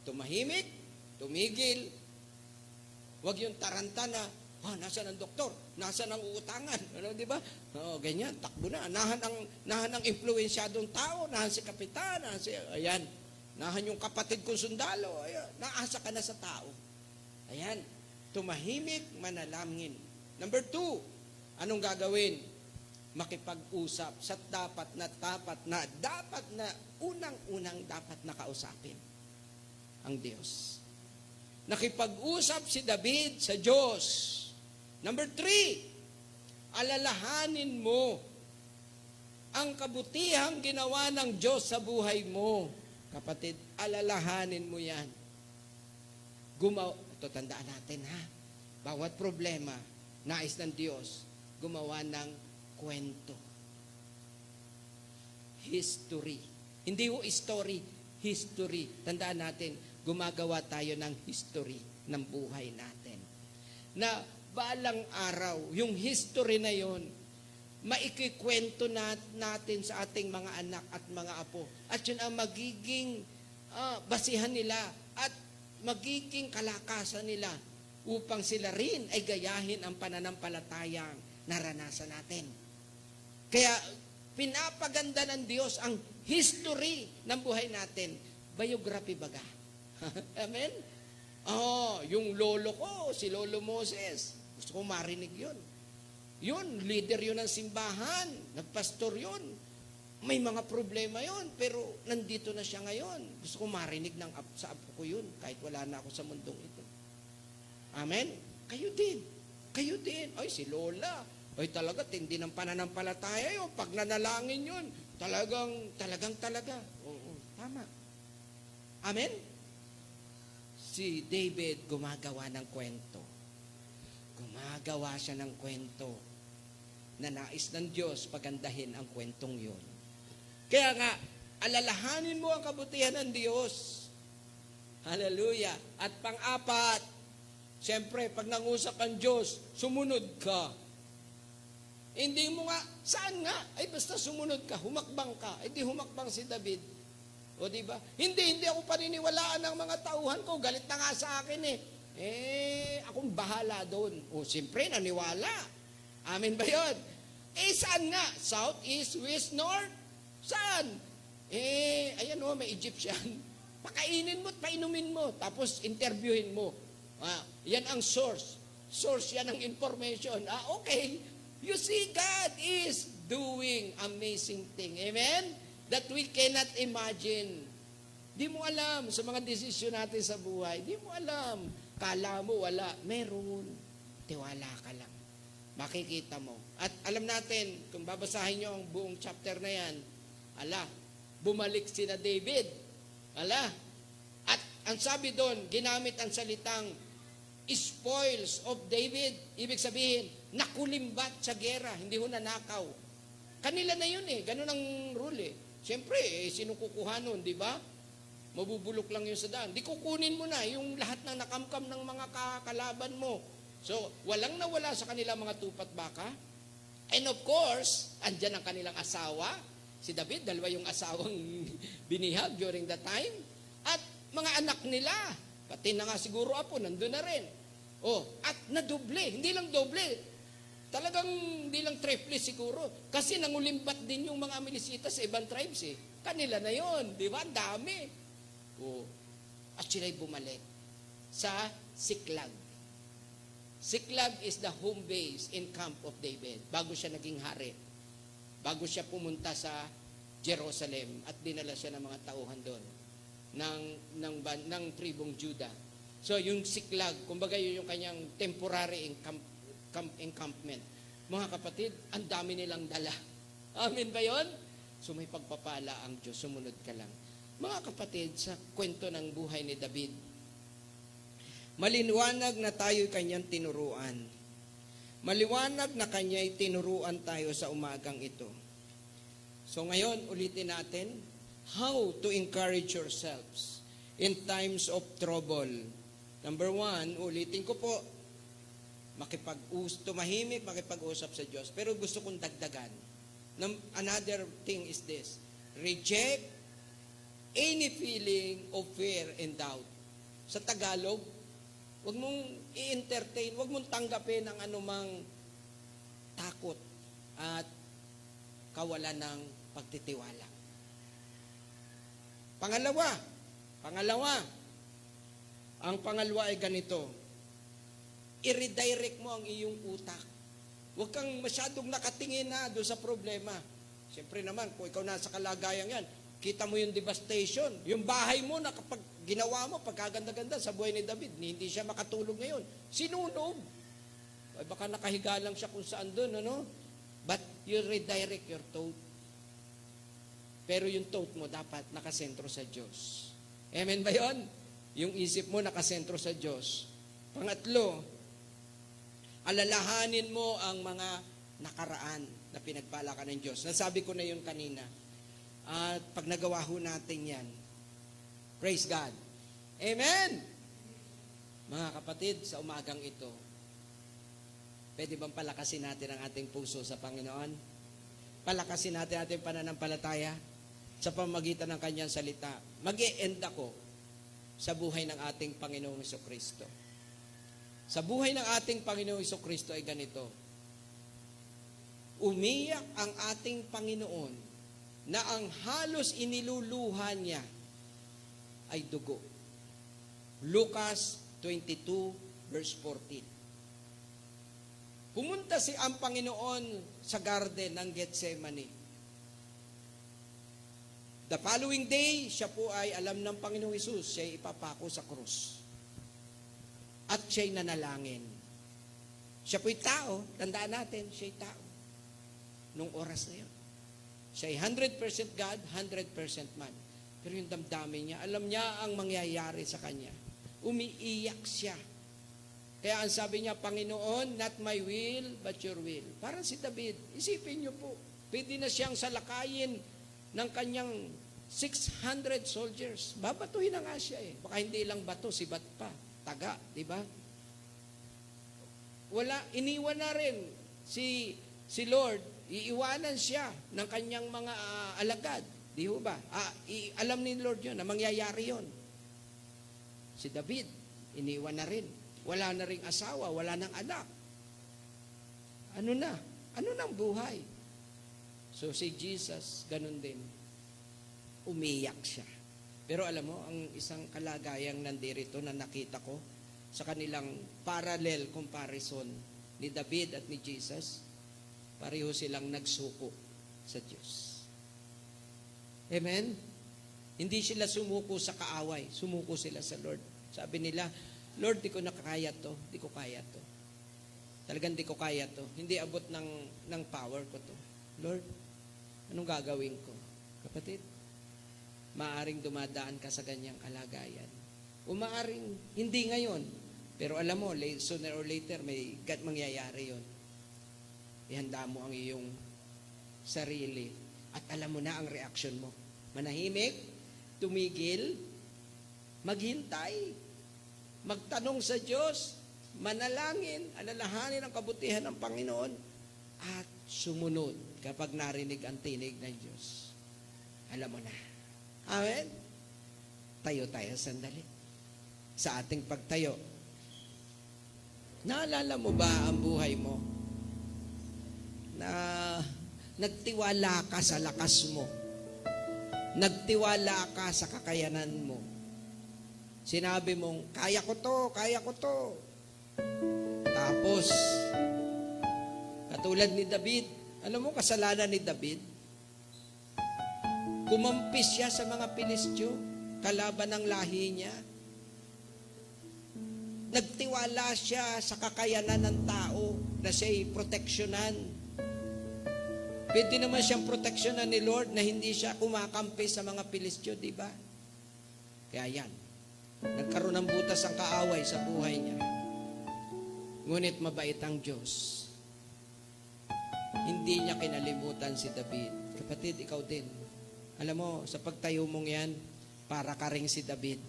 [SPEAKER 1] Tumahimik, tumigil. Huwag yung tarantana, nasaan ang doktor? Nasaan ang uutangan? Ano, di ba? Ganyan, takbo na. Nahan ang influensyadong tao, nahan si kapitan, ayan, nahan yung kapatid kong sundalo, ayan, naasa ka na sa tao. Ayan, tumahimik, manalangin. Number 2, anong gagawin? Makipag-usap sa dapat na unang-unang dapat nakausapin ang Diyos. Nakipag-usap si David sa Diyos. Number 3, alalahanin mo ang kabutihang ginawa ng Diyos sa buhay mo. Kapatid, alalahanin mo yan. Ito tandaan natin ha. Bawat problema, nais ng Diyos, gumawa ng kwento. History. Hindi ho story, history. Tandaan natin, gumagawa tayo ng history ng buhay natin. Na balang araw, yung history na yon, maikikwento natin sa ating mga anak at mga apo. At yun ang magiging basihan nila at magiging kalakasan nila upang sila rin ay gayahin ang pananampalatayang naranasan natin. Kaya pinapaganda ng Diyos ang history ng buhay natin. Biography baga. Amen? Yung lolo ko, si Lolo Moses. Gusto ko marinig yun. Yun, leader yun ng simbahan. Nagpastor yun. May mga problema yun, pero nandito na siya ngayon. Gusto ko marinig sa apo ko yun, kahit wala na ako sa mundong ito. Amen? Kayo din. Kayo din. Ay, si Lola. Ay, talaga, tindi ng pananampalataya yun. Pag nanalangin yun, talaga. Oo, tama. Amen? Si David gumagawa ng kwento. Gumagawa siya ng kwento na nais ng Diyos pagandahin ang kwentong yun. Kaya nga, alalahanin mo ang kabutihan ng Diyos. Hallelujah. At pang-apat, siyempre, pag nangusap ang Diyos, sumunod ka. Hindi mo nga, saan nga? Ay basta sumunod ka, humakbang ka. Ay di humakbang si David. O diba? Hindi ako paniniwalaan ng mga tauhan ko. Galit na nga sa akin eh. Akong bahala doon. O siyempre, naniwala. Amen ba yun? Saan nga? South, east, west, north? Saan? Ayan o, may Egyptian. Pakainin mo at painumin mo. Tapos interviewin mo. Yan ang source. Source yan ang information. Okay. You see, God is doing amazing thing. Amen? That we cannot imagine. Di mo alam sa mga desisyon natin sa buhay. Di mo alam. Kala mo wala, meron. Tiwala ka lang. Makikita mo. At alam natin, kung babasahin nyo ang buong chapter na yan, bumalik sina David. At ang sabi doon, ginamit ang salitang spoils of David. Ibig sabihin, nakulimbat sa gera, hindi ho nanakaw. Kanila na yun ganun ang rule Siyempre, sino kukuha nun, di ba? Mabubulok lang yun sa daan. Di kukunin mo na yung lahat ng nakamkam ng mga kalaban mo. So, walang nawala sa kanila mga tupat baka. And of course, andyan ang kanilang asawa. Si David, dalawa yung asawang binihag during that time. At mga anak nila, pati na nga siguro apo, nandun na rin. At nadoble, hindi lang doble. Talagang hindi lang triple siguro. Kasi nangulimbat din yung mga Amilisita sa ibang tribes Kanila na yon, di ba? Ang dami. At sila'y bumalik sa Siklag. Siklag is the home base in camp of David. Bago siya naging hari. Bago siya pumunta sa Jerusalem at dinala siya ng mga tauhan doon ng tribong Judah. So yung Siklag, kumbaga yun yung kanyang temporary encampment. Mga kapatid, ang dami nilang dala. Amen ba yun? So may pagpapala ang Diyos, sumunod ka lang. Mga kapatid, sa kwento ng buhay ni David, maliwanag na tayo'y kanyang tinuruan. Maliwanag na kanya'y tinuruan tayo sa umagang ito. So ngayon, ulitin natin, how to encourage yourselves in times of trouble. Number 1, ulitin ko po, tumahimik, makipag-usap sa Diyos. Pero gusto kong dagdagan. Another thing is this, reject any feeling of fear and doubt. Sa Tagalog, huwag mong i-entertain, huwag mong tanggapin ang anumang takot at kawalan ng pagtitiwala. Pangalawa, ang pangalawa ay ganito, i-redirect mo ang iyong utak. Huwag kang masyadong nakatingin na doon sa problema. Siyempre naman, kung ikaw nasa kalagayan yan, kita mo yung devastation. Yung bahay mo na kapag ginawa mo, pagkaganda-ganda sa buhay ni David, hindi siya makatulog ngayon. Sinunog. Ay, baka nakahiga lang siya kung saan doon, But you redirect your thought. Pero yung thought mo dapat nakasentro sa Diyos. Amen ba yun? Yung isip mo nakasentro sa Diyos. Pangatlo, alalahanin mo ang mga nakaraan na pinagpala ka ng Diyos. Nasabi ko na yun kanina. At pag nagawa ho natin yan, praise God. Amen! Mga kapatid, sa umagang ito, pwede bang palakasin natin ang ating puso sa Panginoon? Palakasin natin ating pananampalataya sa pamamagitan ng Kanyang salita. Mag-e-end ako sa buhay ng ating Panginoong Jesucristo. Sa buhay ng ating Panginoong Jesucristo ay ganito. Umiyak ang ating Panginoon na ang halos iniluluha niya ay dugo. Lucas 22 verse 14. Pumunta si ang Panginoon sa garden ng Gethsemane. The following day, siya po ay alam ng Panginoong Hesus, siya ay ipapako sa krus. At siya'y nanalangin. Siya po'y tao, tandaan natin, siya'y tao. Nung oras na yun. Siya'y 100% God, 100% man. Pero yung damdamin niya, alam niya ang mangyayari sa kanya. Umiiyak siya. Kaya ang sabi niya, Panginoon, not my will, but your will. Parang si David, isipin niyo po, pwede na siyang salakayin ng kanyang 600 soldiers. Babatuhin na nga siya Baka hindi lang bato, sibat pa. Taga, di ba? Iniwan na rin si Lord, iiwanan siya ng kanyang mga alagad. Di ba? Alam ni Lord yun, na mangyayari yun. Si David, iniwan na rin. Wala na ring asawa, wala nang anak. Ano na? Ano nang buhay? So si Jesus, ganun din. Umiyak siya. Pero alam mo, ang isang kalagayang nandirito na nakita ko sa kanilang parallel comparison ni David at ni Jesus, pareho silang nagsuko sa Diyos. Amen? Hindi sila sumuko sa kaaway, sumuko sila sa Lord. Sabi nila, Lord, di ko nakakaya to. Di ko kaya to. Talagang di ko kaya to. Hindi abot ng power ko to. Lord, anong gagawin ko? Kapatid, maaring dumadaan ka sa ganyang kalagayan. O maaring hindi ngayon. Pero alam mo, sooner or later, may mangyayari yon. Ihanda mo ang iyong sarili. At alam mo na ang reaction mo. Manahimik, tumigil, maghintay, magtanong sa Diyos, manalangin, alalahanin ang kabutihan ng Panginoon, at sumunod kapag narinig ang tinig ng Diyos. Alam mo na. Amen? Tayo tayo sandali. Sa ating pagtayo, naalala mo ba ang buhay mo na nagtiwala ka sa lakas mo? Nagtiwala ka sa kakayanan mo. Sinabi mong, kaya ko to, kaya ko to. Tapos, katulad ni David, alam mo kasalanan ni David? Kumampis siya sa mga Pilistyo, kalaban ng lahi niya. Nagtiwala siya sa kakayanan ng tao na siya'y proteksyonan. Pwede naman siyang proteksyonan ni Lord na hindi siya kumakampi sa mga Pilistyo, di ba? Kaya yan, nagkaroon ng butas ang kaaway sa buhay niya. Ngunit mabait ang Diyos. Hindi niya kinalimutan si David. Kapatid, ikaw din. Alam mo, sa pagtayo mong yan, para ka ring si David.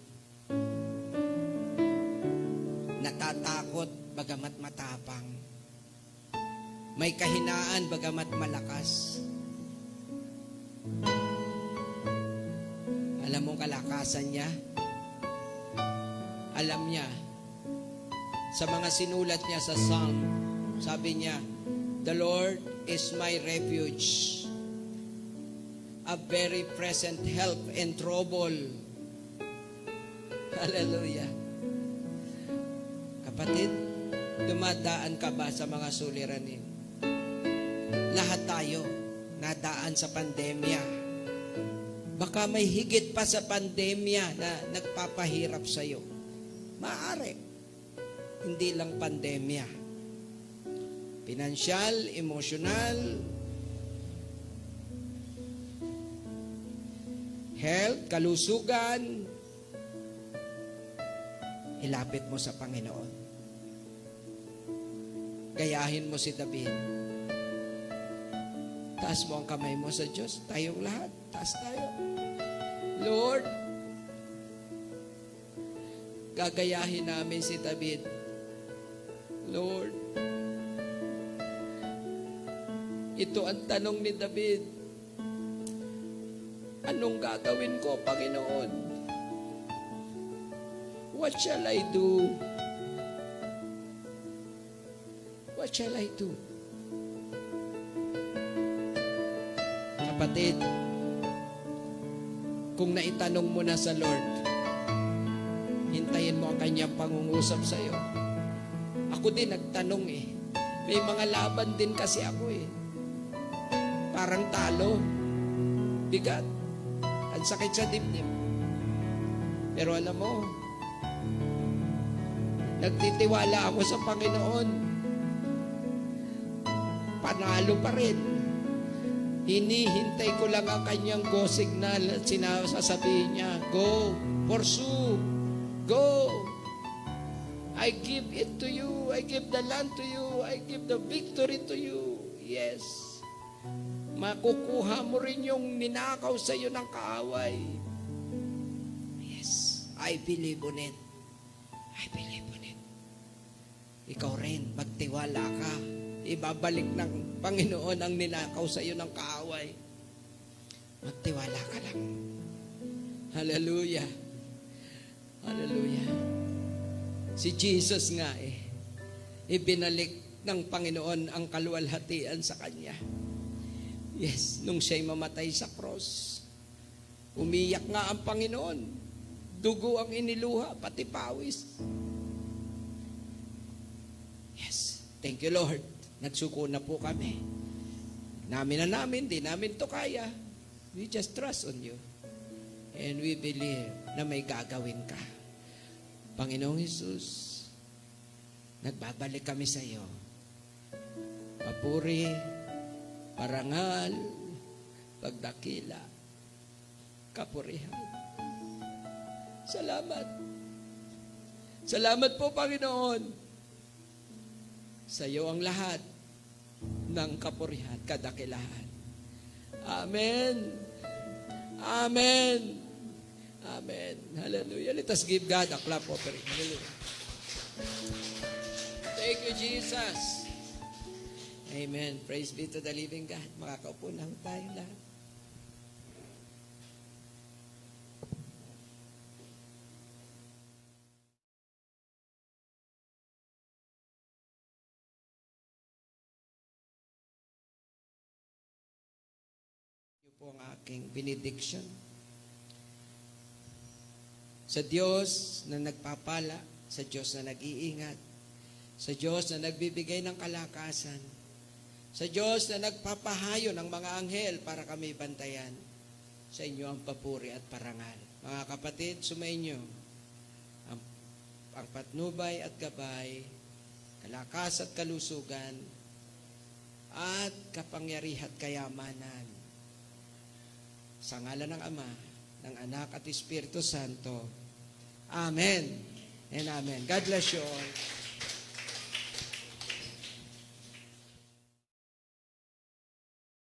[SPEAKER 1] Natatakot bagamat matapang. May kahinaan bagamat malakas. Alam mo kalakasan niya? Alam niya, sa mga sinulat niya sa Psalm, sabi niya, the Lord is my refuge, a very present help in trouble. Hallelujah. Kapatid, dumadaan ka ba sa mga suliranin? Lahat tayo nadaan sa pandemya. Baka may higit pa sa pandemya na nagpapahirap sa iyo. Maaari. Hindi lang pandemya. Pinansyal, emosyonal, health, kalusugan. Ilapit mo sa Panginoon. Gayahin mo si David. Taas mo ang kamay mo sa Diyos. Tayong lahat. Taas tayo. Lord, gagayahin namin si David. Lord, ito ang tanong ni David. Anong gagawin ko, Panginoon? What shall I do? What shall I do? Kapatid, kung naitanong mo na sa Lord, hintayin mo ang kanyang pangungusap sa iyo. Ako din nagtanong eh. May mga laban din kasi ako eh. Parang talo. Bigat. Ang sakit sa dibdib. Pero alam mo, nagtitiwala ako sa Panginoon. Panalo pa rin. Hinihintay ko lang ang kanyang go signal at sinasabihin niya, go, pursue, go. I give it to you. I give the land to you. I give the victory to you. Yes. Makukuha mo rin yung ninakaw sa iyo ng kaaway. Yes. I believe on it. I believe on it. Ikaw rin, magtiwala ka. Ibabalik ng Panginoon ang ninakaw sa iyo ng kaaway. Magtiwala ka lang. Hallelujah. Hallelujah. Si Jesus nga ibinalik ng Panginoon ang kaluwalhatian sa Kanya. Yes, nung siya'y mamatay sa cross, umiyak nga ang Panginoon. Dugo ang iniluha, pati pawis. Yes, thank you Lord. Nagsuko na po kami. Namin, di namin to kaya. We just trust on you. And we believe na may gagawin ka. Panginoong Hesus, nagbabalik kami sa iyo. Papuri, parangal, pagdakila, kapurihan. Salamat. Salamat po, Panginoon. Sa iyo ang lahat ng kapurihan, kadakilahan. Amen. Amen. Amen. Hallelujah. Let us give God a clap offering. Hallelujah. Thank you, Jesus. Amen. Praise be to the living God. Makakaupo na tayo lahat. Ito po ang aking benediction. Sa Diyos na nagpapala, sa Diyos na nag-iingat, sa Diyos na nagbibigay ng kalakasan, sa Diyos na nagpapahayo ng mga anghel para kami bantayan, sa inyo ang papuri at parangal. Mga kapatid, sumainyo ang patnubay at gabay, kalakas at kalusugan, at kapangyarihan at kayamanan. Sa ngalan ng Ama, ng Anak at Espiritu Santo. Amen and amen. God bless you all.